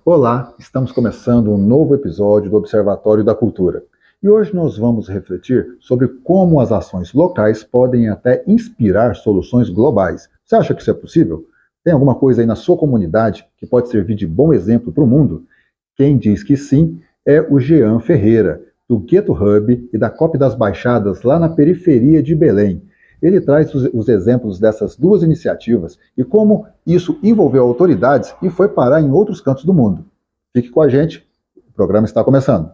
Olá, estamos começando um novo episódio do Observatório da Cultura. E hoje nós vamos refletir sobre como as ações locais podem até inspirar soluções globais. Você acha que isso é possível? Tem alguma coisa aí na sua comunidade que pode servir de bom exemplo para o mundo? Quem diz que sim é o Jean Ferreira, do Gueto Hub e da COP das Baixadas, lá na periferia de Belém. Ele traz os exemplos dessas duas iniciativas e como isso envolveu autoridades e foi parar em outros cantos do mundo. Fique com a gente, o programa está começando.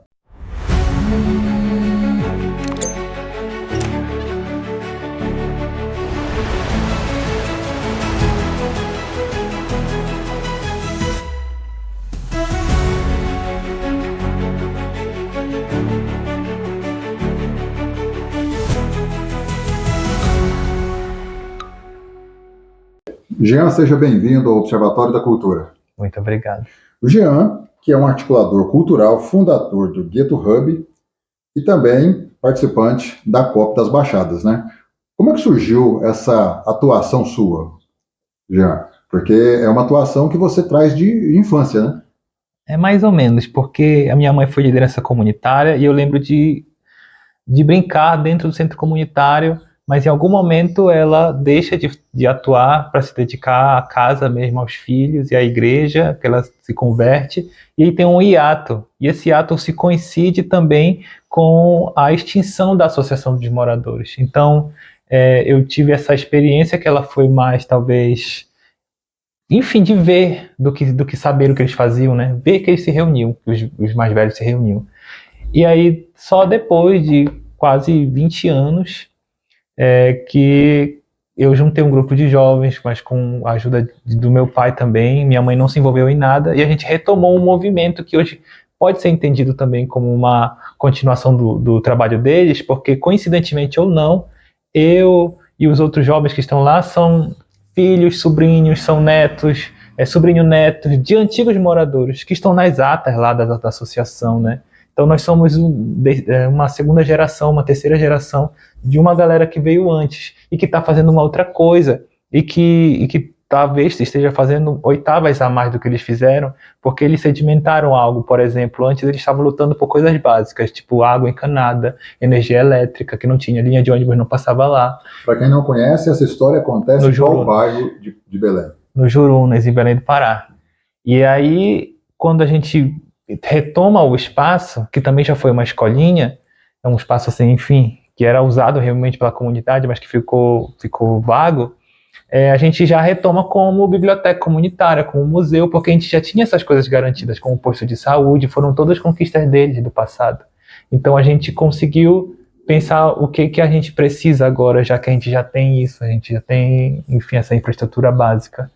Jean, seja bem-vindo ao Observatório da Cultura. Muito obrigado. O Jean, que é um articulador cultural, fundador do Gueto Hub e também participante da COP das Baixadas, né? Como é que surgiu essa atuação sua, Jean? Porque é uma atuação que você traz de infância, né? É mais ou menos, porque a minha mãe foi liderança comunitária e eu lembro de brincar dentro do centro comunitário, mas em algum momento ela deixa de atuar para se dedicar à casa mesmo, aos filhos e à igreja, que ela se converte, e aí tem um hiato. E esse hiato se coincide também com a extinção da Associação dos Moradores. Então, eu tive essa experiência que ela foi mais, talvez, enfim, de ver do que saber o que eles faziam, né? Ver que eles se reuniam, os mais velhos se reuniam. E aí, só depois de quase 20 anos, que eu juntei um grupo de jovens, mas com a ajuda do meu pai também. Minha mãe não se envolveu em nada, e a gente retomou um movimento que hoje pode ser entendido também como uma continuação do trabalho deles, porque, coincidentemente ou não, eu e os outros jovens que estão lá são filhos, sobrinhos, são netos, sobrinho-netos de antigos moradores que estão nas atas lá da associação, né? Então nós somos uma segunda geração, uma terceira geração de uma galera que veio antes e que está fazendo uma outra coisa e que talvez esteja fazendo oitavas a mais do que eles fizeram, porque eles sedimentaram algo. Por exemplo, antes eles estavam lutando por coisas básicas, tipo água encanada, energia elétrica, que não tinha, linha de ônibus não passava lá. Para quem não conhece, essa história acontece no qual bairro de Belém? No Jurunas, em Belém do Pará. E aí, quando a gente retoma o espaço, que também já foi uma escolinha, é um espaço assim, enfim, que era usado realmente pela comunidade, mas que ficou vago, a gente já retoma como biblioteca comunitária, como museu, porque a gente já tinha essas coisas garantidas, como posto de saúde, foram todas conquistas deles do passado. Então a gente conseguiu pensar o que a gente precisa agora, já que a gente já tem isso, a gente já tem, enfim, essa infraestrutura básica.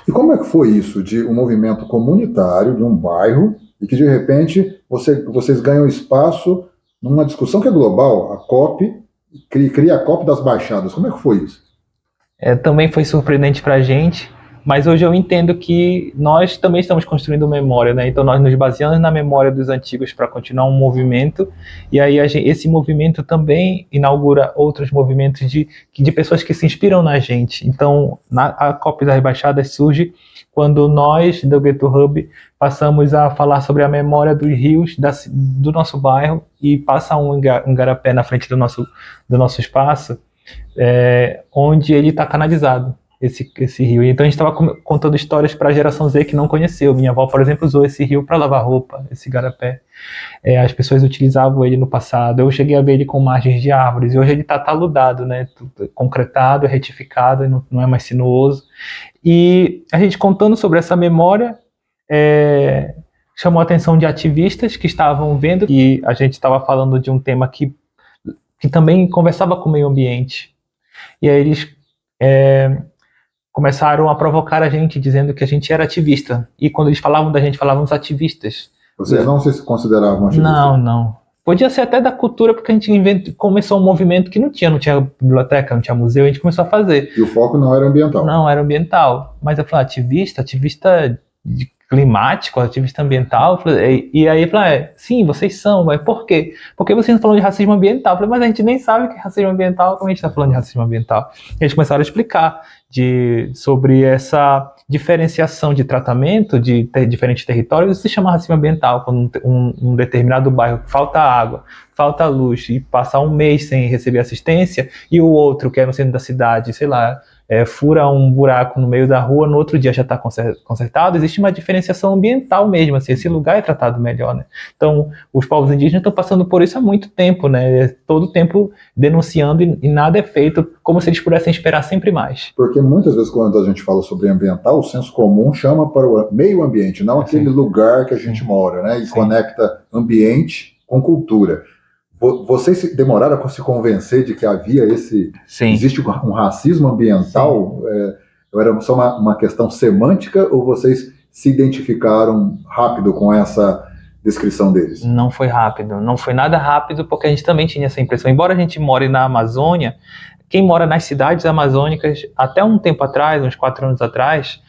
E como é que foi isso de um movimento comunitário de um bairro e que de repente vocês ganham espaço numa discussão que é global, a COP, cria a COP das Baixadas? Como é que foi isso? Também foi surpreendente para a gente, mas hoje eu entendo que nós também estamos construindo memória, né? Então nós nos baseamos na memória dos antigos para continuar um movimento, e aí esse movimento também inaugura outros movimentos de pessoas que se inspiram na gente. Então a COP das Baixadas surge quando nós, do Gueto Hub, passamos a falar sobre a memória dos rios do nosso bairro, e passa um igarapé na frente do nosso espaço, onde ele está canalizado, esse rio. Então a gente estava contando histórias para a geração Z que não conheceu. Minha avó, por exemplo, usou esse rio para lavar roupa, esse igarapé. As pessoas utilizavam ele no passado. Eu cheguei a ver ele com margens de árvores, e hoje ele está taludado, né? Concretado, retificado, não é mais sinuoso. E a gente contando sobre essa memória, chamou a atenção de ativistas que estavam vendo que a gente estava falando de um tema que também conversava com o meio ambiente. E aí eles começaram a provocar a gente, dizendo que a gente era ativista. E quando eles falavam da gente, falavam os ativistas. Vocês não se consideravam ativistas? Não. Podia ser até da cultura, porque a gente começou um movimento que não tinha biblioteca, não tinha museu, a gente começou a fazer. E o foco não era ambiental? Não, era ambiental. Mas eu falei, ativista climático, ativista ambiental. E aí ele falou, sim, vocês são, mas por quê? Porque vocês estão falando de racismo ambiental. Eu falei, mas a gente nem sabe o que é racismo ambiental, como a gente está falando de racismo ambiental? E eles começaram a explicar sobre essa diferenciação de tratamento de diferentes territórios. Isso se chama racismo ambiental, quando um determinado bairro falta água, falta luz, e passar um mês sem receber assistência, e o outro, que é no centro da cidade, sei lá, fura um buraco no meio da rua, no outro dia já está consertado. Existe uma diferenciação ambiental mesmo, assim, esse lugar é tratado melhor, né? Então, os povos indígenas estão passando por isso há muito tempo, né? Todo tempo denunciando e nada é feito, como se eles pudessem esperar sempre mais. Porque muitas vezes quando a gente fala sobre ambiental, o senso comum chama para o meio ambiente, não aquele lugar que a gente mora, né? E conecta ambiente com cultura. Vocês demoraram a se convencer de que havia existe um racismo ambiental? Era só uma questão semântica, ou vocês se identificaram rápido com essa descrição deles? Não foi rápido, não foi nada rápido, porque a gente também tinha essa impressão. Embora a gente more na Amazônia, quem mora nas cidades amazônicas, até um tempo atrás, uns 4 anos atrás,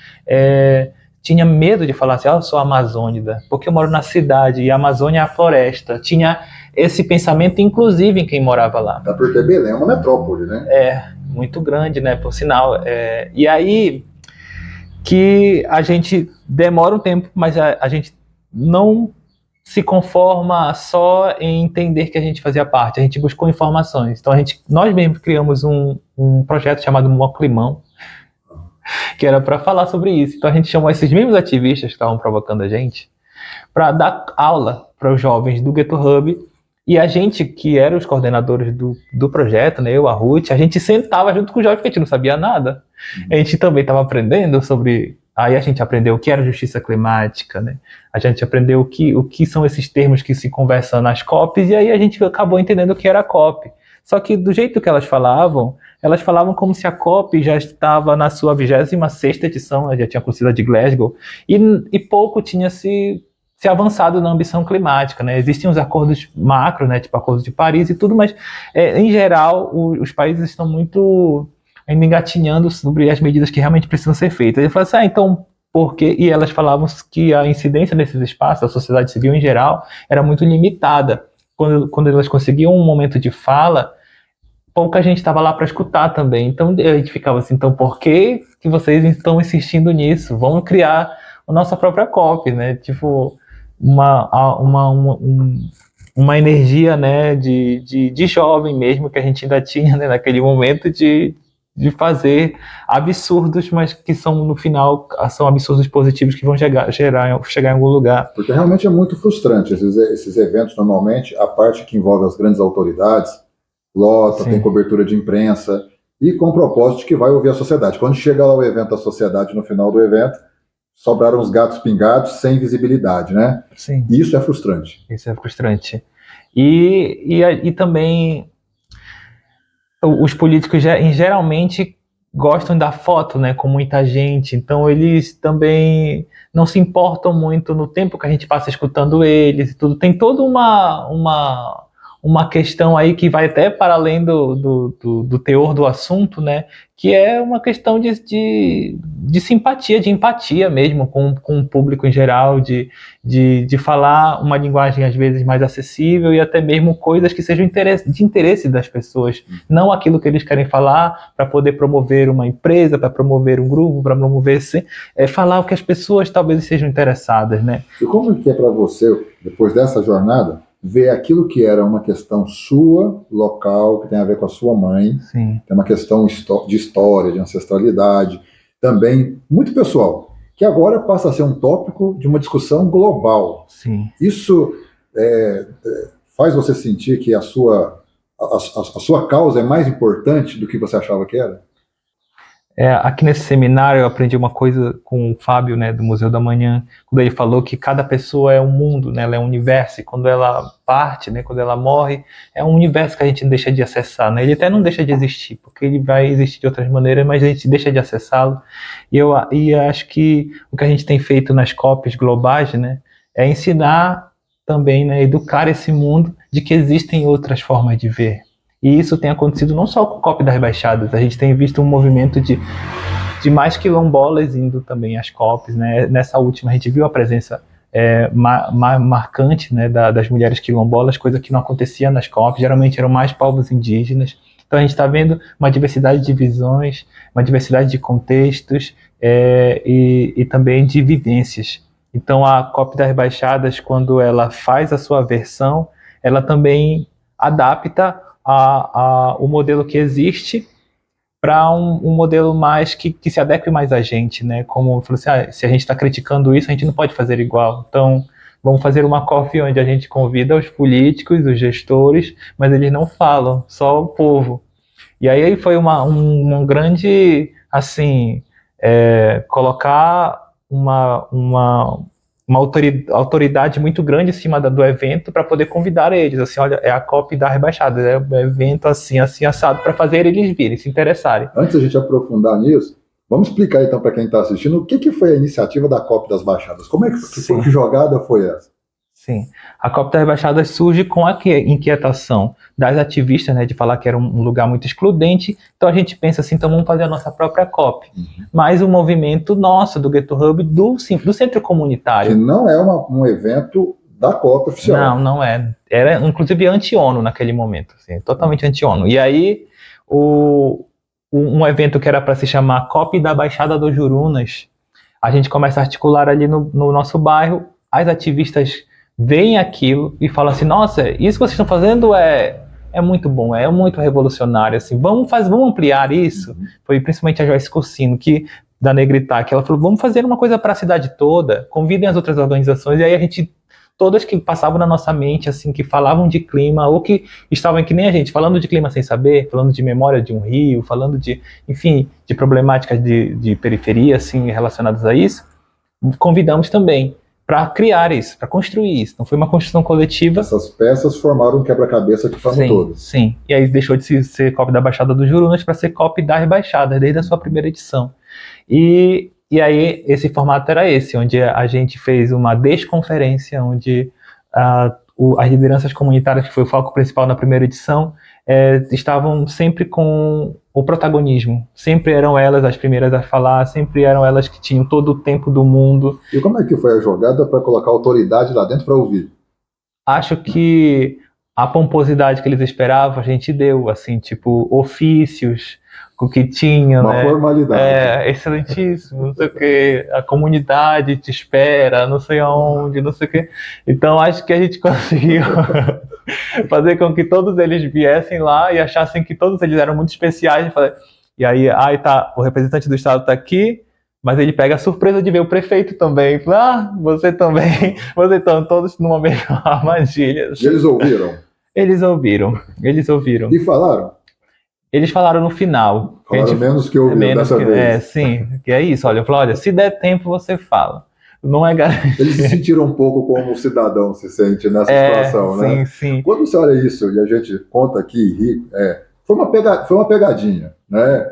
tinha medo de falar assim, eu sou amazônida, porque eu moro na cidade, e a Amazônia é a floresta. Tinha esse pensamento, inclusive, em quem morava lá. Até porque Belém é uma metrópole, né? Muito grande, né, por sinal. E aí, que a gente demora um tempo, mas a gente não se conforma só em entender que a gente fazia parte. A gente buscou informações. Então, nós mesmos criamos um projeto chamado Moclimão, que era para falar sobre isso. Então, a gente chamou esses mesmos ativistas que estavam provocando a gente para dar aula para os jovens do Ghetto Hub. E a gente, que era os coordenadores do projeto, né, eu, a Ruth, a gente sentava junto com os jovens, porque a gente não sabia nada. A gente também estava aprendendo sobre... Aí a gente aprendeu o que era justiça climática, né? A gente aprendeu o que são esses termos que se conversam nas COPs, e aí a gente acabou entendendo o que era a COP. Só que do jeito que elas falavam como se a COP já estava na sua 26ª edição, já tinha acontecido a de Glasgow, e pouco tinha se avançado na ambição climática, né? Existem os acordos macro, né, tipo Acordo de Paris e tudo, mas em geral os países estão muito ainda engatinhando sobre as medidas que realmente precisam ser feitas. Ele falou assim, então por quê? E elas falavam que a incidência nesses espaços, a sociedade civil em geral, era muito limitada. Quando elas conseguiam um momento de fala, pouca gente estava lá para escutar também. Então a gente ficava assim, então por que vocês estão insistindo nisso? Vamos criar a nossa própria COP, né? Tipo, uma energia, né, de jovem mesmo, que a gente ainda tinha, né, naquele momento de fazer absurdos, mas que são, no final, são absurdos positivos que vão chegar em algum lugar. Porque realmente é muito frustrante esses eventos, normalmente, a parte que envolve as grandes autoridades, lota, tem cobertura de imprensa, e com o propósito de que vai ouvir a sociedade. Quando chega lá o evento da sociedade, no final do evento, sobraram os gatos pingados sem visibilidade, né? Sim. Isso é frustrante. Isso é frustrante. E também os políticos geralmente gostam da foto, né, com muita gente, então eles também não se importam muito no tempo que a gente passa escutando eles e tudo. Tem toda uma questão aí que vai até para além do teor do assunto, né, que é uma questão de simpatia, de empatia mesmo com o público em geral, de falar uma linguagem às vezes mais acessível e até mesmo coisas que sejam de interesse das pessoas, não aquilo que eles querem falar para poder promover uma empresa, para promover um grupo, para promover falar o que as pessoas talvez sejam interessadas, né? E como que é para você, depois dessa jornada, ver aquilo que era uma questão sua, local, que tem a ver com a sua mãe, Sim. que é uma questão de história, de ancestralidade, também muito pessoal, que agora passa a ser um tópico de uma discussão global. Sim. Isso faz você sentir que a sua causa é mais importante do que você achava que era? Aqui nesse seminário eu aprendi uma coisa com o Fábio, né, do Museu da Manhã, quando ele falou que cada pessoa é um mundo, né, ela é um universo, e quando ela parte, né, quando ela morre, é um universo que a gente deixa de acessar, né, ele até não deixa de existir, porque ele vai existir de outras maneiras, mas a gente deixa de acessá-lo, e acho que o que a gente tem feito nas COPs globais, né, é ensinar também, né, educar esse mundo de que existem outras formas de ver. E isso tem acontecido não só com o COP das Baixadas, a gente tem visto um movimento de de mais quilombolas indo também às COPs, né? Nessa última a gente viu a presença marcante, né, das mulheres quilombolas, coisa que não acontecia nas COPs, geralmente eram mais povos indígenas. Então a gente está vendo uma diversidade de visões, uma diversidade de contextos e também de vivências. Então a COP das Baixadas, quando ela faz a sua versão, ela também adapta o modelo que existe para um modelo mais que se adeque mais a gente, né? Como eu falei assim, se a gente está criticando isso, a gente não pode fazer igual. Então, vamos fazer uma COP onde a gente convida os políticos, os gestores, mas eles não falam, só o povo. E aí foi um grande, assim, colocar uma autoridade muito grande em cima do evento para poder convidar eles, assim, olha, é a COP da Rebaixada, é um evento assim, assim, assado, para fazer eles virem, se interessarem. Antes da gente aprofundar nisso, vamos explicar então para quem está assistindo o que foi a iniciativa da COP das Baixadas. Como é que jogada foi essa? Sim, a COP das Baixadas surge com a inquietação das ativistas, né, de falar que era um lugar muito excludente, então a gente pensa assim, então vamos fazer a nossa própria COP. Mas o movimento nosso, do Ghetto Hub, do centro comunitário. Que não é um evento da COP oficial. Não é. Era inclusive anti-ONU naquele momento, assim, totalmente anti-ONU. E aí, um evento que era para se chamar COP da Baixada dos Jurunas, a gente começa a articular ali no nosso bairro, as ativistas veem aquilo e falam assim, nossa, isso que vocês estão fazendo é muito bom, é muito revolucionário, assim, vamos ampliar isso. Foi principalmente a Joyce Cursino, da Negritac, ela falou, vamos fazer uma coisa para a cidade toda, convidem as outras organizações, e aí a gente, todas que passavam na nossa mente, assim, que falavam de clima, ou que estavam que nem a gente, falando de clima sem saber, falando de memória de um rio, falando de, enfim, de problemáticas de periferia, assim, relacionadas a isso, convidamos também para criar isso, para construir isso. Então foi uma construção coletiva. Essas peças formaram um quebra-cabeça que formam todos. Sim, e aí deixou de ser COP da Baixada dos Jurunas para ser COP das Baixadas, desde a sua primeira edição. E aí esse formato era esse, onde a gente fez uma desconferência, onde as lideranças comunitárias, que foi o foco principal na primeira edição, estavam sempre com o protagonismo. Sempre eram elas as primeiras a falar, sempre eram elas que tinham todo o tempo do mundo. E como é que foi a jogada para colocar a autoridade lá dentro para ouvir? Acho que a pomposidade que eles esperavam, a gente deu, assim, tipo, ofícios, o que tinha, uma formalidade. Excelentíssimo, não sei o que, a comunidade te espera, não sei aonde, não sei o que. Então acho que a gente conseguiu fazer com que todos eles viessem lá e achassem que todos eles eram muito especiais. E aí, o representante do estado está aqui, mas ele pega a surpresa de ver o prefeito também. Fala, você também, vocês estão todos numa mesma armadilha. E eles ouviram? Eles ouviram. E falaram? Eles falaram no final. Falaram menos que ouviram dessa vez. Sim, que é isso. Olha, eu falo, olha, se der tempo você fala. Não é garantido. Eles se sentiram um pouco como o cidadão se sente nessa situação, né? Sim. Quando você olha isso e a gente conta aqui e ri, foi uma pegadinha, né?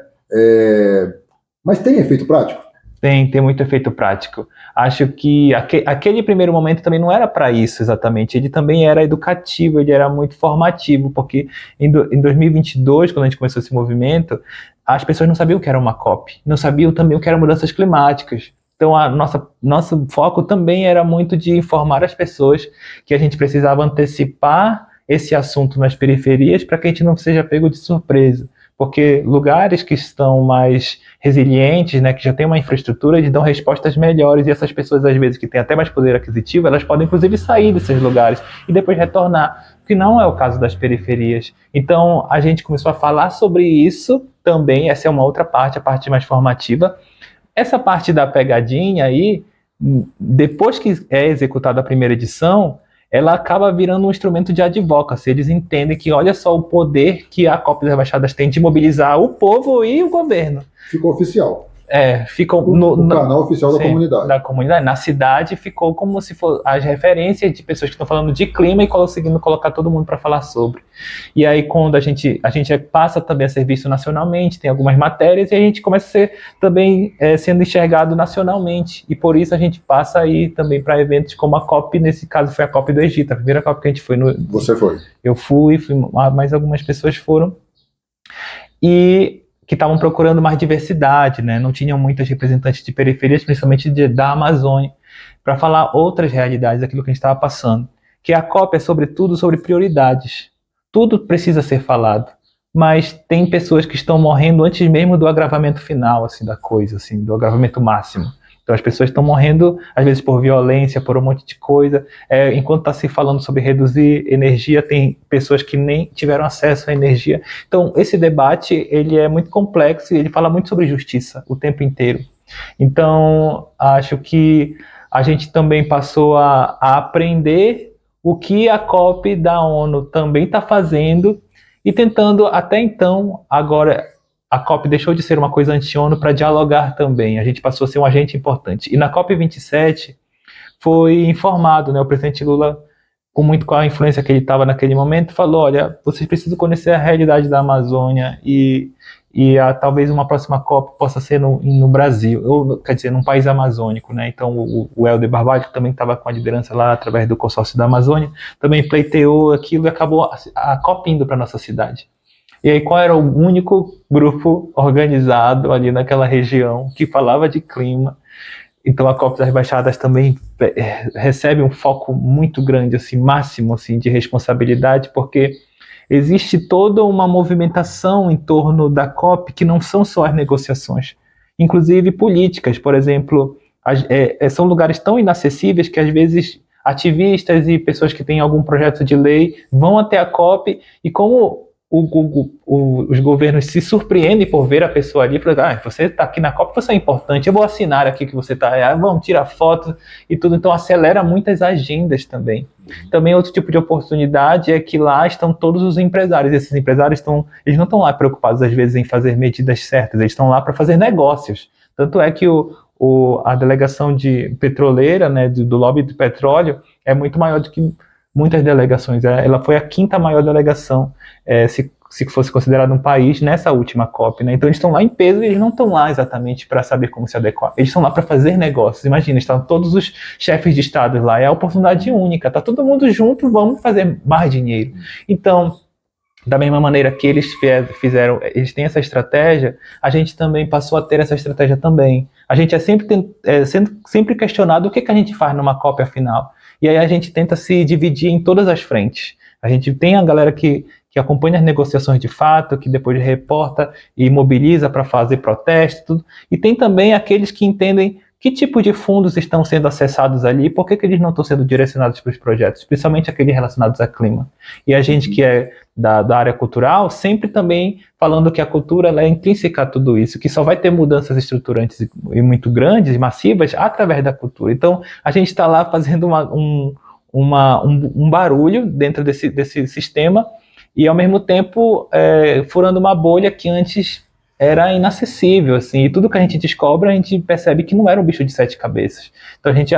Mas tem efeito prático? Tem muito efeito prático. Acho que aquele primeiro momento também não era para isso exatamente, ele também era educativo, ele era muito formativo, porque em 2022, quando a gente começou esse movimento, as pessoas não sabiam o que era uma COP, não sabiam também o que eram mudanças climáticas. Então, nosso foco também era muito de informar as pessoas que a gente precisava antecipar esse assunto nas periferias para que a gente não seja pego de surpresa. Porque lugares que estão mais resilientes, né, que já têm uma infraestrutura, eles dão respostas melhores, e essas pessoas, às vezes, que têm até mais poder aquisitivo, elas podem, inclusive, sair desses lugares e depois retornar, que não é o caso das periferias. Então, a gente começou a falar sobre isso também, essa é uma outra parte, a parte mais formativa. Essa parte da pegadinha aí, depois que é executada a primeira edição, ela acaba virando um instrumento de advocacy. Eles entendem que olha só o poder que a COP das Baixadas tem de mobilizar o povo e o governo. Ficou oficial. Ficou no canal oficial da comunidade. Da comunidade. Na cidade ficou como se fosse as referências de pessoas que estão falando de clima e conseguindo colocar todo mundo para falar sobre. E aí quando a gente passa também a ser visto nacionalmente, tem algumas matérias, e a gente começa a ser também sendo enxergado nacionalmente. E por isso a gente passa aí também para eventos como a COP, nesse caso foi a COP do Egito, a primeira COP que a gente foi. Você foi? Eu fui, mais algumas pessoas foram. E que estavam procurando mais diversidade, né? Não tinham muitas representantes de periferias, principalmente da Amazônia, para falar outras realidades daquilo que a gente estava passando. Que a COP é, sobretudo, sobre prioridades. Tudo precisa ser falado, mas tem pessoas que estão morrendo antes mesmo do agravamento final, assim, da coisa, assim, do agravamento máximo. Então as pessoas estão morrendo, às vezes por violência, por um monte de coisa. Enquanto está se falando sobre reduzir energia, tem pessoas que nem tiveram acesso à energia. Então esse debate, ele é muito complexo e ele fala muito sobre justiça o tempo inteiro. Então acho que a gente também passou a aprender o que a COP da ONU também está fazendo e tentando, até então, agora a COP deixou de ser uma coisa anti-ONU para dialogar também. A gente passou a ser um agente importante. E na COP 27 foi informado, né, o presidente Lula, com a influência que ele estava naquele momento, falou: olha, vocês precisam conhecer a realidade da Amazônia e talvez uma próxima COP possa ser no Brasil, ou quer dizer, num país amazônico, né? Então o Helder Barbalho, que também estava com a liderança lá através do consórcio da Amazônia, também pleiteou aquilo e acabou a COP indo para nossa cidade. E aí qual era o único grupo organizado ali naquela região que falava de clima? Então a COP das Baixadas também recebe um foco muito grande, assim, máximo, assim, de responsabilidade, porque existe toda uma movimentação em torno da COP que não são só as negociações, inclusive políticas. Por exemplo, são lugares tão inacessíveis que às vezes ativistas e pessoas que têm algum projeto de lei vão até a COP e como os governos se surpreendem por ver a pessoa ali e falam: você está aqui na COP, você é importante, eu vou assinar aqui que você está, vamos tirar foto e tudo. Então acelera muitas agendas também. Também outro tipo de oportunidade é que lá estão todos os empresários. Esses empresários eles não estão lá preocupados às vezes em fazer medidas certas, eles estão lá para fazer negócios. Tanto é que a delegação de petroleira, né, do lobby do petróleo, é muito maior do que muitas delegações. Ela foi a 5ª maior delegação, se fosse considerado um país, nessa última COP, né? Então eles estão lá em peso e eles não estão lá exatamente para saber como se adequar. Eles estão lá para fazer negócios. Imagina, estão todos os chefes de estado lá, é a oportunidade única, está todo mundo junto, vamos fazer mais dinheiro. Então, da mesma maneira que eles fizeram, eles têm essa estratégia, a gente também passou a ter essa estratégia também. A gente sendo sempre questionado o que a gente faz numa COP afinal. E aí a gente tenta se dividir em todas as frentes. A gente tem a galera que acompanha as negociações de fato, que depois reporta e mobiliza para fazer protesto, tudo. E tem também aqueles que entendem que tipo de fundos estão sendo acessados ali e por que eles não estão sendo direcionados para os projetos, principalmente aqueles relacionados a clima. E a gente que é da área cultural, sempre também falando que a cultura ela é intrínseca a tudo isso, que só vai ter mudanças estruturantes e muito grandes e massivas através da cultura. Então, a gente está lá fazendo um barulho dentro desse sistema e, ao mesmo tempo, furando uma bolha que antes era inacessível, assim, e tudo que a gente descobre, a gente percebe que não era um bicho de 7 cabeças. Então a gente,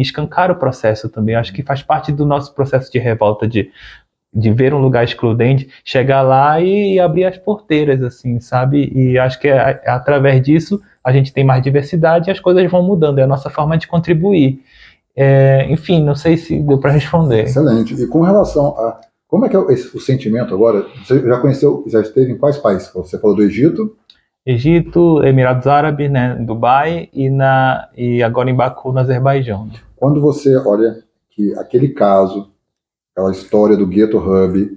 escancar o processo também. Acho que faz parte do nosso processo de revolta, de ver um lugar excludente, chegar lá e abrir as porteiras, assim, sabe? E acho que através disso a gente tem mais diversidade e as coisas vão mudando, é a nossa forma de contribuir. Enfim, não sei se deu para responder. Excelente. E com relação a como é que é o sentimento agora? Você já esteve em quais países? Você falou do Egito? Egito, Emirados Árabes, né, Dubai e agora em Baku, no Azerbaijão. Quando você olha que aquele caso, aquela história do Ghetto Hub,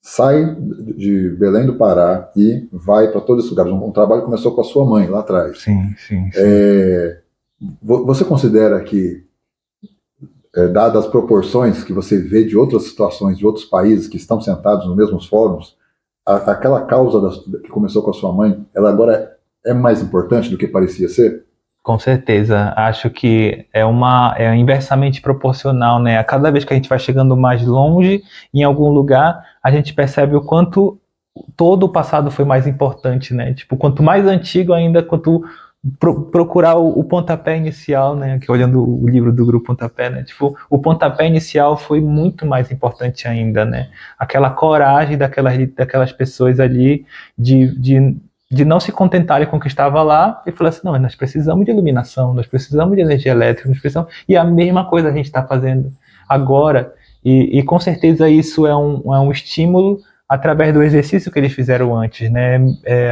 sai de Belém do Pará e vai para todos esses lugares. Um trabalho começou com a sua mãe lá atrás. Sim. Você considera que, dadas as proporções que você vê de outras situações, de outros países que estão sentados nos mesmos fóruns, aquela causa que começou com a sua mãe, ela agora é mais importante do que parecia ser? Com certeza. Acho que é inversamente proporcional, né? A cada vez que a gente vai chegando mais longe em algum lugar, a gente percebe o quanto todo o passado foi mais importante, né? Tipo, quanto mais antigo ainda, quanto procurar o pontapé inicial, né? Aqui olhando o livro do Grupo Pontapé, né? Tipo, o pontapé inicial foi muito mais importante ainda, né? Aquela coragem daquelas pessoas ali de não se contentarem com o que estava lá e falar assim: não, nós precisamos de iluminação, nós precisamos de energia elétrica, e a mesma coisa a gente está fazendo agora, e com certeza isso é um estímulo através do exercício que eles fizeram antes, né?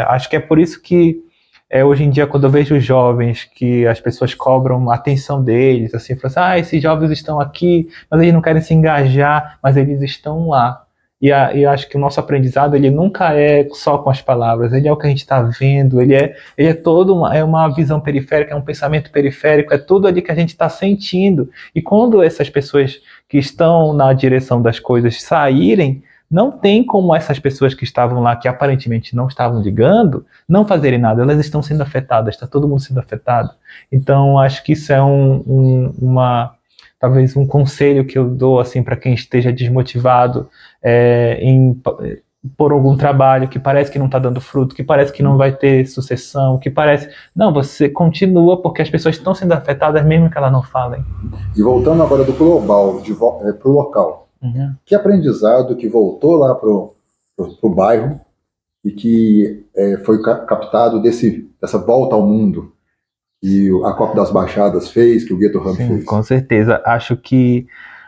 Acho que é por isso que hoje em dia, quando eu vejo jovens que as pessoas cobram a atenção deles, assim, falam assim, esses jovens estão aqui, mas eles não querem se engajar, mas eles estão lá. E acho que o nosso aprendizado, ele nunca é só com as palavras, ele é o que a gente está vendo, ele é todo uma visão periférica, é um pensamento periférico, é tudo ali que a gente está sentindo. E quando essas pessoas que estão na direção das coisas saírem, não tem como essas pessoas que estavam lá, que aparentemente não estavam ligando, não fazerem nada. Elas estão sendo afetadas, está todo mundo sendo afetado. Então, acho que isso é talvez um conselho que eu dou assim, para quem esteja desmotivado por algum trabalho que parece que não está dando fruto, que parece que não vai ter sucessão, que parece... Não, você continua, porque as pessoas estão sendo afetadas mesmo que elas não falem. E voltando agora do global para o local, que aprendizado que voltou lá para o bairro e que foi captado dessa volta ao mundo que a Copa das Baixadas fez, que o Ghetto Hub fez? Com certeza. Acho que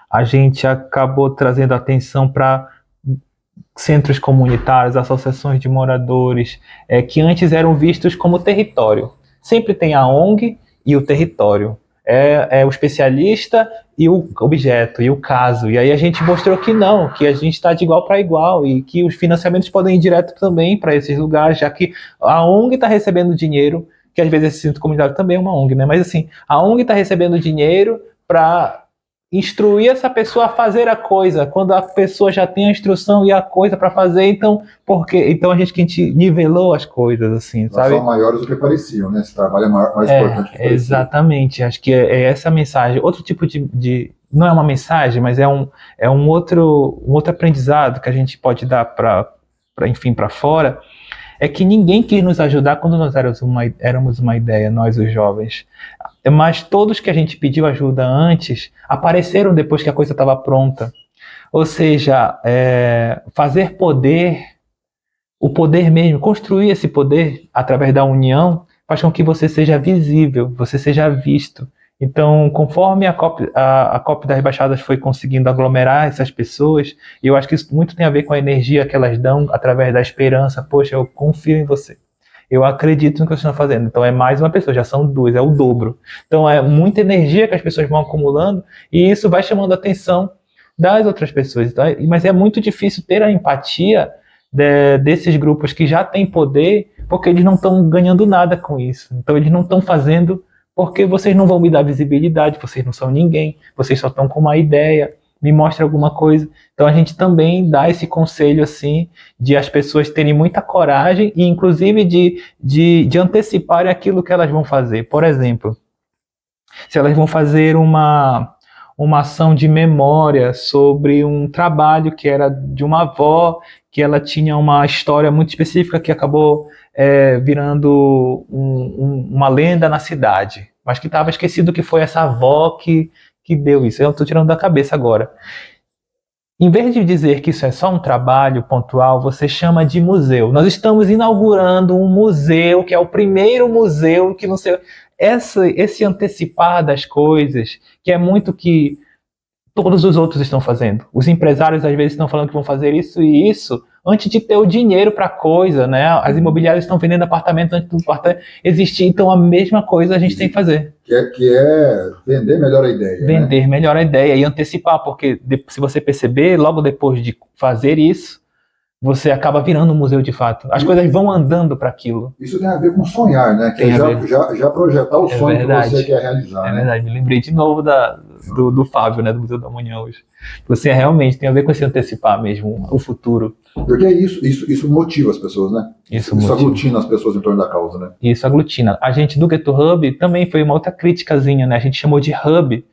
a gente acabou trazendo atenção para centros comunitários, associações de moradores, que antes eram vistos como território. Sempre tem a ONG e o território. É o especialista e o objeto, e o caso. E aí a gente mostrou que não, que a gente está de igual para igual e que os financiamentos podem ir direto também para esses lugares, já que a ONG está recebendo dinheiro, que às vezes esse centro comunitário também é uma ONG, né? Mas assim, a ONG está recebendo dinheiro para instruir essa pessoa a fazer a coisa, quando a pessoa já tem a instrução e a coisa para fazer, então a gente nivelou as coisas, assim, sabe? São maiores do que pareciam, né? Esse trabalho é mais importante do que parecia. Exatamente, acho que é essa mensagem, outro tipo não é uma mensagem, mas é um outro aprendizado que a gente pode dar para fora, é que ninguém quis nos ajudar quando nós éramos uma ideia, nós os jovens. Mas todos que a gente pediu ajuda antes apareceram depois que a coisa estava pronta. Ou seja, fazer poder, o poder mesmo, construir esse poder através da união, faz com que você seja visível, você seja visto. Então, conforme a COP das Baixadas foi conseguindo aglomerar essas pessoas, eu acho que isso muito tem a ver com a energia que elas dão através da esperança. Poxa, eu confio em você. Eu acredito no que vocês estão fazendo. Então é mais uma pessoa, já são duas, é o dobro. Então é muita energia que as pessoas vão acumulando e isso vai chamando a atenção das outras pessoas. Então, mas é muito difícil ter a empatia desses grupos que já têm poder, porque eles não estão ganhando nada com isso. Então eles não estão fazendo porque vocês não vão me dar visibilidade, vocês não são ninguém, vocês só estão com uma ideia, me mostra alguma coisa. Então a gente também dá esse conselho assim, de as pessoas terem muita coragem e inclusive de anteciparem aquilo que elas vão fazer. Por exemplo, se elas vão fazer uma ação de memória sobre um trabalho que era de uma avó, que ela tinha uma história muito específica que acabou virando uma lenda na cidade, mas que estava esquecido que foi essa avó que deu isso. Eu estou tirando da cabeça agora. Em vez de dizer que isso é só um trabalho pontual, você chama de museu. Nós estamos inaugurando um museu, que é o primeiro museu que não sei... Esse antecipar das coisas, que é muito que todos os outros estão fazendo. Os empresários às vezes estão falando que vão fazer isso e isso antes de ter o dinheiro para a coisa, né? As imobiliárias estão vendendo apartamento antes do apartamento existir, então a mesma coisa a gente tem que fazer. Que é vender melhor a ideia. Vender melhor a ideia e antecipar, porque se você perceber, logo depois de fazer isso, você acaba virando um museu de fato. As coisas vão andando para aquilo. Isso tem a ver com sonhar, né? Que já projetar o sonho que você quer realizar. É verdade, me lembrei de novo do Fábio, né, do Museu da Manhã hoje. Você realmente tem a ver com esse antecipar mesmo o futuro. Porque isso motiva as pessoas, né? Isso aglutina as pessoas em torno da causa, né? Isso aglutina. A gente do Ghetto Hub também foi uma outra criticazinha, né? A gente chamou de Hub,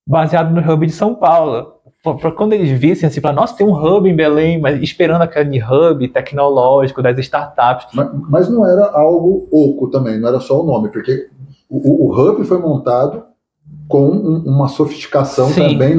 baseado no Hub de São Paulo. Para quando eles vissem assim, falar, nossa, tem um hub em Belém, mas esperando aquele hub tecnológico das startups. Mas não era algo oco também, não era só o nome, porque o hub foi montado com uma sofisticação também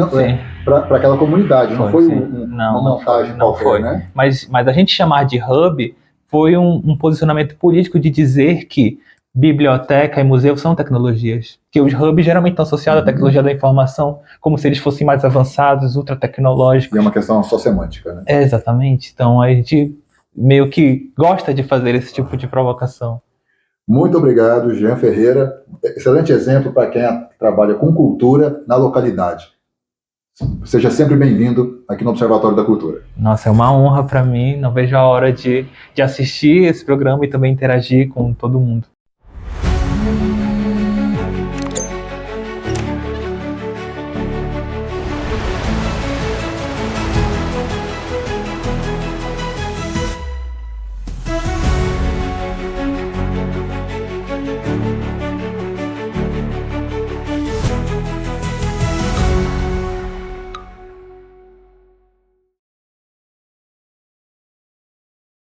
para aquela comunidade, não foi uma montagem qualquer, né? Mas a gente chamar de hub foi um posicionamento político de dizer que biblioteca e museu são tecnologias. Que os hubs geralmente estão associados à tecnologia da informação, como se eles fossem mais avançados, ultra tecnológicos. E é uma questão só semântica, né? É, exatamente. Então a gente meio que gosta de fazer esse tipo de provocação. Muito obrigado, Jean Ferreira. Excelente exemplo para quem trabalha com cultura na localidade. Seja sempre bem-vindo aqui no Observatório da Cultura. Nossa, é uma honra para mim. Não vejo a hora de assistir esse programa e também interagir com todo mundo.